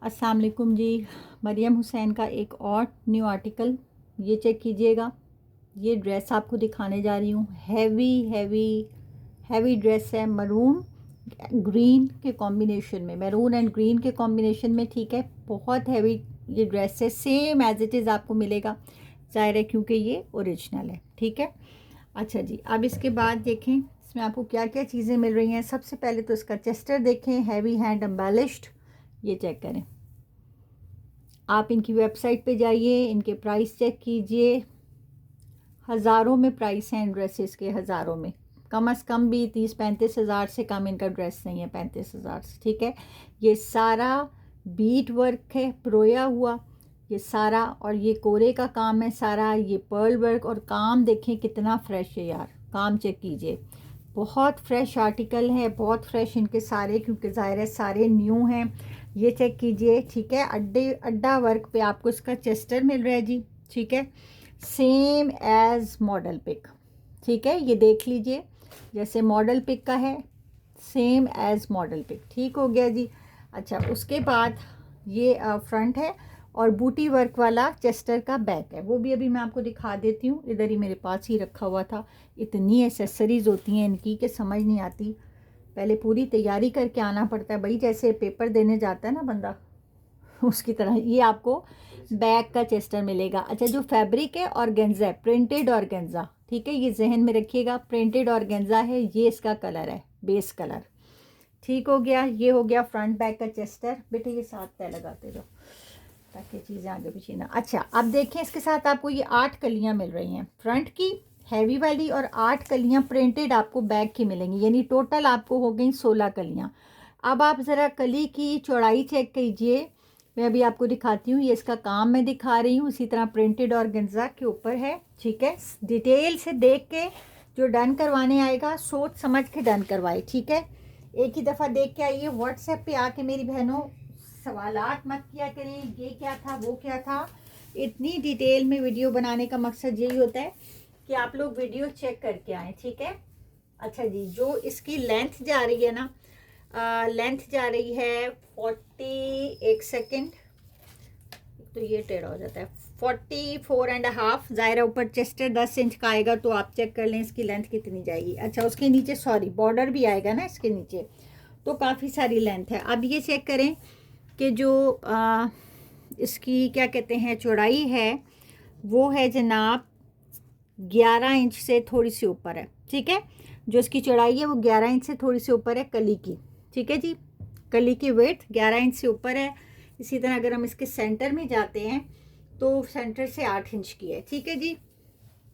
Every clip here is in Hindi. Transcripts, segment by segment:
अस्सलाम वालेकुम जी। मरियम हुसैन का एक और न्यू आर्टिकल, ये चेक कीजिएगा। ये ड्रेस आपको दिखाने जा रही हूँ। हैवी हैवी हैवी ड्रेस है, मरून ग्रीन के कॉम्बिनेशन में, मैरून एंड ग्रीन के कॉम्बिनेशन में। ठीक है, बहुत हैवी ये ड्रेस है, सेम एज इट इज़ आपको मिलेगा, ज़ाहिर है क्योंकि ये ओरिजिनल है। ठीक है, अच्छा जी। अब इसके बाद देखें इसमें आपको क्या क्या चीज़ें मिल रही हैं। सबसे पहले तो इसका चेस्टर देखें, हैवी हैंड एम्बेलिश्ड, ये चेक करें। आप इनकी वेबसाइट पे जाइए, इनके प्राइस चेक कीजिए। हज़ारों में प्राइस हैं इन ड्रेसेस के, हज़ारों में। कम से कम भी 30-35 हज़ार से कम इनका ड्रेस नहीं है, 35 हज़ार से। ठीक है, ये सारा बीट वर्क है, प्रोया हुआ ये सारा, और ये कोरे का काम है सारा, ये पर्ल वर्क। और काम देखें कितना फ्रेश है यार, काम चेक कीजिए, बहुत फ्रेश आर्टिकल है, बहुत फ्रेश इनके सारे, क्योंकि ज़ाहिर है सारे न्यू हैं। ये चेक कीजिए। ठीक है, अड्डा वर्क पे आपको इसका चेस्टर मिल रहा है जी। ठीक है, सेम एज मॉडल पिक। ठीक है, ये देख लीजिए, जैसे मॉडल पिक का है, सेम एज मॉडल पिक। ठीक हो गया जी। अच्छा, उसके बाद ये फ्रंट है, और बूटी वर्क वाला चेस्टर का बैक है, वो भी अभी मैं आपको दिखा देती हूँ। इधर ही मेरे पास ही रखा हुआ था। इतनी एसेसरीज़ होती हैं इनकी कि समझ नहीं आती, पहले पूरी तैयारी करके आना पड़ता है भाई, जैसे पेपर देने जाता है ना बंदा, उसकी तरह। ये आपको बैक का चेस्टर मिलेगा। अच्छा, जो फैब्रिक है ऑर्गेन्जा है, प्रिंटेड ऑर्गेन्जा। ठीक है, ये जहन में रखिएगा, प्रिंटेड ऑर्गेन्जा है, ये इसका कलर है, बेस कलर। ठीक हो गया, ये हो गया फ्रंट बैक का चेस्टर। बेटे ये साथ तय लगाते रहो ताकि चीज़ें आगे पीछे ना। अच्छा, अब देखें इसके साथ आपको ये 8 कलियाँ मिल रही हैं फ्रंट की, हैवी वाली, और 8 कलियाँ प्रिंटेड आपको बैक की मिलेंगी, यानी टोटल आपको हो गई 16 कलियाँ। अब आप ज़रा कली की चौड़ाई चेक कीजिए, मैं अभी आपको दिखाती हूँ। ये इसका काम मैं दिखा रही हूँ, इसी तरह प्रिंटेड ऑर्गेन्जा के ऊपर है। ठीक है, डिटेल से देख के जो डन करवाने आएगा सोच समझ के डन करवाए। ठीक है, एक ही दफ़ा देख के आइए। व्हाट्सएप पे आके मेरी बहनों सवालात मत किया करें, ये क्या था वो क्या था। इतनी डिटेल में वीडियो बनाने का मकसद यही होता है कि आप लोग वीडियो चेक करके आएँ। ठीक है, अच्छा जी। जो इसकी लेंथ जा रही है ना, लेंथ जा रही है 40, एक सेकेंड, तो ये टेढ़ा हो जाता है, 44.5। ज़ाहिर ऊपर चेस्टर 10 इंच का आएगा, तो आप चेक कर लें इसकी लेंथ कितनी जाएगी। अच्छा, उसके नीचे सॉरी बॉर्डर भी आएगा ना इसके नीचे, तो काफ़ी सारी लेंथ है। अब ये चेक करें कि जो इसकी क्या कहते हैं चौड़ाई है, वो है जनाब 11 इंच से थोड़ी सी ऊपर है। ठीक है, जो इसकी चौड़ाई है वो 11 इंच से थोड़ी सी ऊपर है कली की। ठीक है जी, कली की वेट 11 इंच से ऊपर है। इसी तरह अगर हम इसके सेंटर में जाते हैं तो सेंटर से 8 इंच की है। ठीक है जी,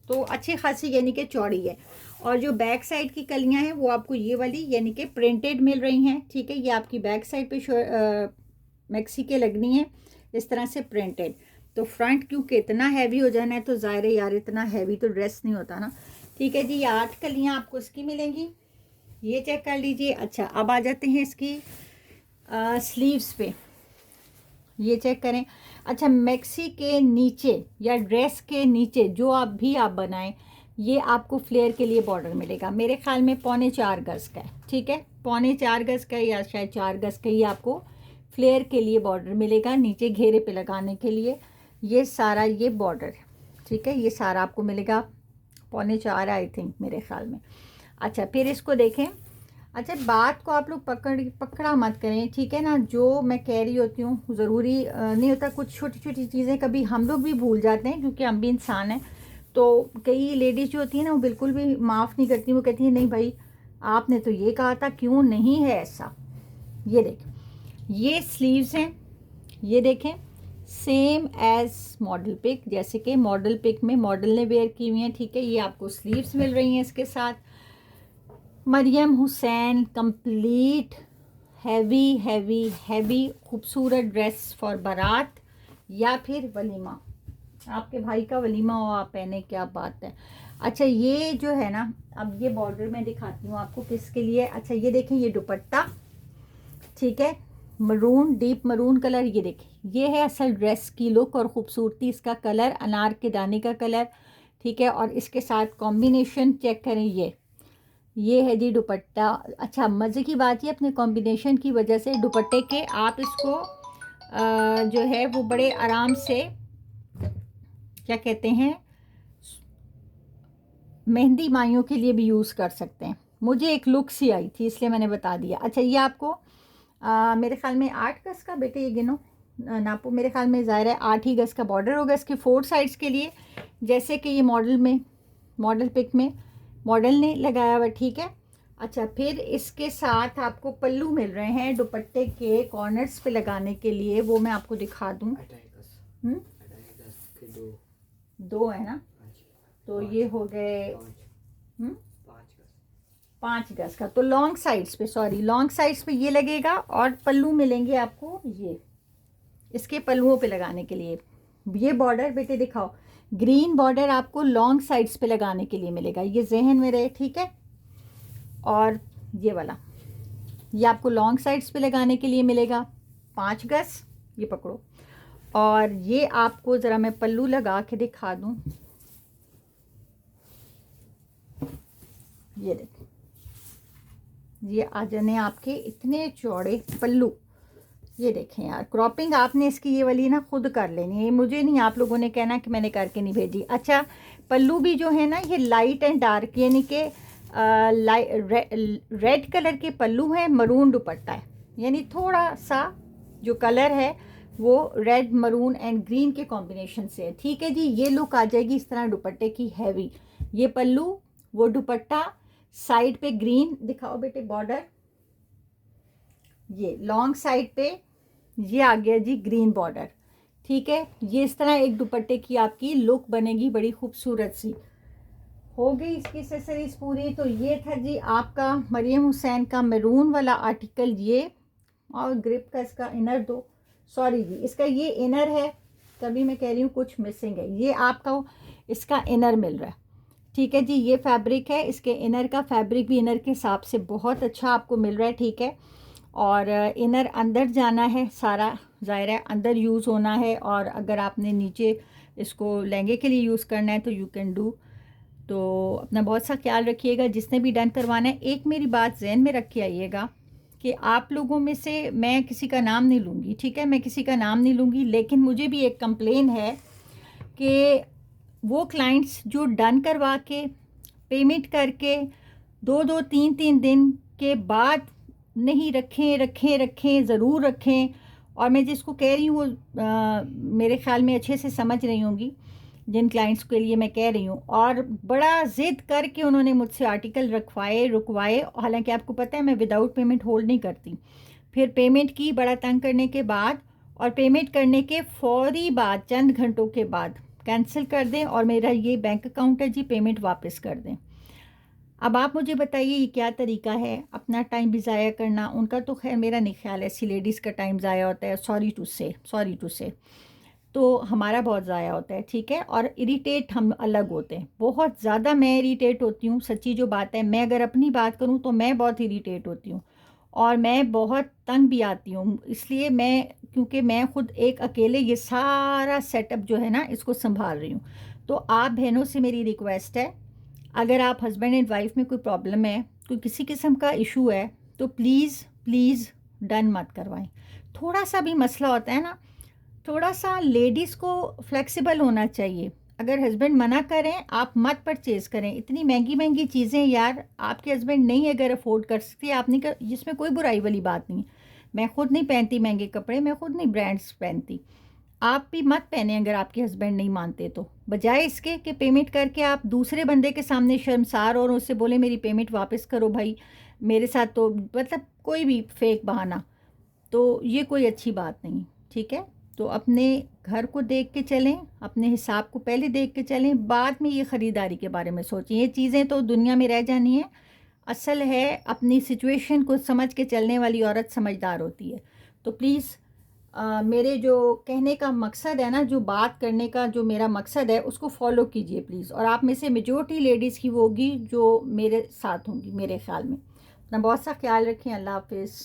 तो अच्छी खासी यानी कि चौड़ी है। और जो बैक साइड की कलियां हैं वो आपको ये वाली यानी कि प्रिंटेड मिल रही हैं। ठीक है, ये आपकी बैक साइड पे मैक्सी के लगनी है, इस तरह से प्रिंटेड। तो फ्रंट क्योंकि इतना हैवी हो जाना है, तो ज़ाहिर है यार इतना हैवी तो ड्रेस नहीं होता ना। ठीक है जी, ये 8 कलियां आपको इसकी मिलेंगी, ये चेक कर लीजिए। अच्छा, अब आ जाते हैं इसकी स्लीव्स पे, ये चेक करें। अच्छा, मैक्सी के नीचे या ड्रेस के नीचे जो आप बनाएं, ये आपको फ्लेयर के लिए बॉर्डर मिलेगा, मेरे ख्याल में 4.25 गज़ का है। ठीक है, 4.25 गज़ का या शायद 4 गज़ का, ये आपको फ्लेयर के लिए बॉर्डर मिलेगा नीचे घेरे पे लगाने के लिए। ये सारा ये बॉर्डर है। ठीक है, ये सारा आपको मिलेगा 4.25 आई थिंक मेरे ख्याल में। अच्छा, फिर इसको देखें। अच्छा, बात को आप लोग पकड़ा मत करें, ठीक है ना। जो मैं कह रही होती हूँ ज़रूरी नहीं होता, कुछ छोटी छोटी चीज़ें कभी हम लोग भी भूल जाते हैं, क्योंकि हम भी इंसान हैं। तो कई लेडीज़ जो होती हैं ना, वो बिल्कुल भी माफ़ नहीं करती, वो कहती हैं नहीं भाई आपने तो ये कहा था, क्यों नहीं है ऐसा। ये देखें, ये स्लीव्स हैं, ये देखें सेम एज मॉडल पिक, जैसे कि मॉडल पिक में मॉडल ने वेयर की हुई हैं। ठीक है, ये आपको स्लीव्स मिल रही हैं इसके साथ। Mariyam Hussain complete heavy heavy heavy खूबसूरत ड्रेस फॉर बारात या फिर वलीमा, आपके भाई का वलीमा हो आप पहने, क्या बात है। अच्छा, ये जो है ना, अब ये बॉर्डर मैं दिखाती हूँ आपको किसके लिए। अच्छा, ये देखें, ये दुपट्टा, ठीक है, मरून, डीप मरून कलर, ये देखें, ये है असल ड्रेस की लुक और ख़ूबसूरती, इसका कलर अनार के दाने का कलर। ठीक है, और इसके साथ कॉम्बिनेशन चेक करें, ये है जी दुपट्टा। अच्छा, मज़े की बात ये अपने कॉम्बिनेशन की वजह से दुपट्टे के आप इसको जो है वो बड़े आराम से क्या कहते हैं मेहंदी माइयों के लिए भी यूज़ कर सकते हैं। मुझे एक लुक सी आई थी इसलिए मैंने बता दिया। अच्छा, ये आपको मेरे ख्याल में 8 गज़ का, बेटे ये गिनो नापो, मेरे ख्याल में ज़ाहिर है 8 ही गज़ का बॉर्डर होगा इसके 4 साइड्स के लिए, जैसे कि ये मॉडल पिक में मॉडल ने लगाया हुआ, ठीक है। अच्छा, फिर इसके साथ आपको पल्लू मिल रहे हैं दुपट्टे के कॉर्नर्स पे लगाने के लिए, वो मैं आपको दिखा दूँ। दो है ना, तो ये हो गए 5 गज़ का। तो लॉन्ग साइड्स पे ये लगेगा और पल्लू मिलेंगे आपको ये इसके पल्लुओं पे लगाने के लिए। ये बॉर्डर बेटे दिखाओ, ग्रीन बॉर्डर आपको लॉन्ग साइड्स पे लगाने के लिए मिलेगा, ये जहन में रहे, ठीक है। और ये वाला ये आपको लॉन्ग साइड्स पे लगाने के लिए मिलेगा 5 गज़, ये पकड़ो। और ये आपको ज़रा मैं पल्लू लगा के दिखा दूँ, ये देखो, ये आ जाने आपके इतने चौड़े पल्लू। ये देखें यार, क्रॉपिंग आपने इसकी ये वाली ना खुद कर लेनी है, मुझे नहीं आप लोगों ने कहना कि मैंने करके नहीं भेजी। अच्छा, पल्लू भी जो है ना ये लाइट एंड डार्क, यानी कि रेड कलर के पल्लू है, मरून दुपट्टा है, यानी थोड़ा सा जो कलर है वो रेड मरून एंड ग्रीन के कॉम्बिनेशन से है, ठीक है जी। ये लुक आ जाएगी इस तरह दुपट्टे की हैवी, ये पल्लू वो दुपट्टा, साइड पे ग्रीन दिखाओ बेटे बॉर्डर, ये लॉन्ग साइड पे ये आ गया जी ग्रीन बॉर्डर, ठीक है। ये इस तरह एक दुपट्टे की आपकी लुक बनेगी, बड़ी खूबसूरत सी हो गई इसकी एक्सेसरीज पूरी। तो ये था जी आपका मरियम हुसैन का मैरून वाला आर्टिकल, ये और ग्रिप का इसका इनर दो, सॉरी जी इसका ये इनर है, तभी मैं कह रही हूँ कुछ मिसिंग है, ये आपका इसका इनर मिल रहा है, ठीक है जी। ये फैब्रिक है, इसके इनर का फैब्रिक भी इनर के हिसाब से बहुत अच्छा आपको मिल रहा है, ठीक है। और इनर अंदर जाना है सारा, ज़ाहिर है अंदर यूज़ होना है, और अगर आपने नीचे इसको लहंगे के लिए यूज़ करना है तो यू कैन डू। तो अपना बहुत सा ख्याल रखिएगा जिसने भी डन करवाना है। एक मेरी बात जहन में रख के आइएगा कि आप लोगों में से मैं किसी का नाम नहीं लूँगी, ठीक है, मैं किसी का नाम नहीं लूँगी, लेकिन मुझे भी एक कंप्लेन है कि वो क्लाइंट्स जो डन करवा के पेमेंट करके 2-2 3-3 दिन के बाद नहीं रखें ज़रूर रखें। और मैं जिसको कह रही हूँ वो मेरे ख़्याल में अच्छे से समझ रही होंगी जिन क्लाइंट्स के लिए मैं कह रही हूँ। और बड़ा ज़िद करके उन्होंने मुझसे आर्टिकल रुकवाए, हालांकि आपको पता है मैं विदाउट पेमेंट होल्ड नहीं करती। फिर पेमेंट की बड़ा तंग करने के बाद, और पेमेंट करने के फौरी बाद चंद घंटों के बाद कैंसिल कर दें और मेरा ये बैंक अकाउंट है जी, पेमेंट वापस कर दें। अब आप मुझे बताइए ये क्या तरीका है अपना टाइम भी ज़ाया करना। उनका तो खैर मेरा नहीं ख्याल ऐसी लेडीज़ का टाइम ज़ाया होता है, सॉरी टू से तो हमारा बहुत ज़ाया होता है, ठीक है। और इरिटेट हम अलग होते हैं, बहुत ज़्यादा मैं इरिटेट होती हूँ, सच्ची जो बात है। मैं अगर अपनी बात करूँ तो मैं बहुत इरिटेट होती हूँ और मैं बहुत तंग भी आती हूँ, इसलिए क्योंकि मैं खुद एक अकेले ये सारा सेटअप जो है ना इसको संभाल रही हूँ। तो आप बहनों से मेरी रिक्वेस्ट है, अगर आप हस्बैंड एंड वाइफ में कोई प्रॉब्लम है, कोई किसी किस्म का इशू है, तो प्लीज़ डन मत करवाएं। थोड़ा सा भी मसला होता है ना, थोड़ा सा लेडीज़ को फ्लेक्सिबल होना चाहिए। अगर हस्बैंड मना करें आप मत परचेज़ करें, इतनी महंगी चीज़ें यार आपके हस्बैंड नहीं अगर अफोर्ड कर सकती आप नहीं कर, जिसमें कोई बुराई वाली बात नहीं। मैं खुद नहीं पहनती महंगे कपड़े, मैं खुद नहीं ब्रांड्स पहनती, आप भी मत पहने अगर आपके हस्बैंड नहीं मानते तो। बजाय इसके कि पेमेंट करके आप दूसरे बंदे के सामने शर्मसार और उससे बोले मेरी पेमेंट वापस करो भाई, मेरे साथ तो मतलब कोई भी फेक बहाना, तो ये कोई अच्छी बात नहीं, ठीक है। तो अपने घर को देख के चलें, अपने हिसाब को पहले देख के चलें, बाद में ये ख़रीदारी के बारे में सोचें। ये चीज़ें तो दुनिया में रह जानी है, असल है अपनी सिचुएशन को समझ के चलने वाली औरत समझदार होती है। तो प्लीज़ मेरे जो कहने का मकसद है ना, जो बात करने का जो मेरा मकसद है उसको फॉलो कीजिए प्लीज़। और आप में से मेजॉरिटी लेडीज़ की वो होगी जो मेरे साथ होंगी मेरे ख्याल में। अपना बहुत सा ख्याल रखें। अल्लाह हाफिज़।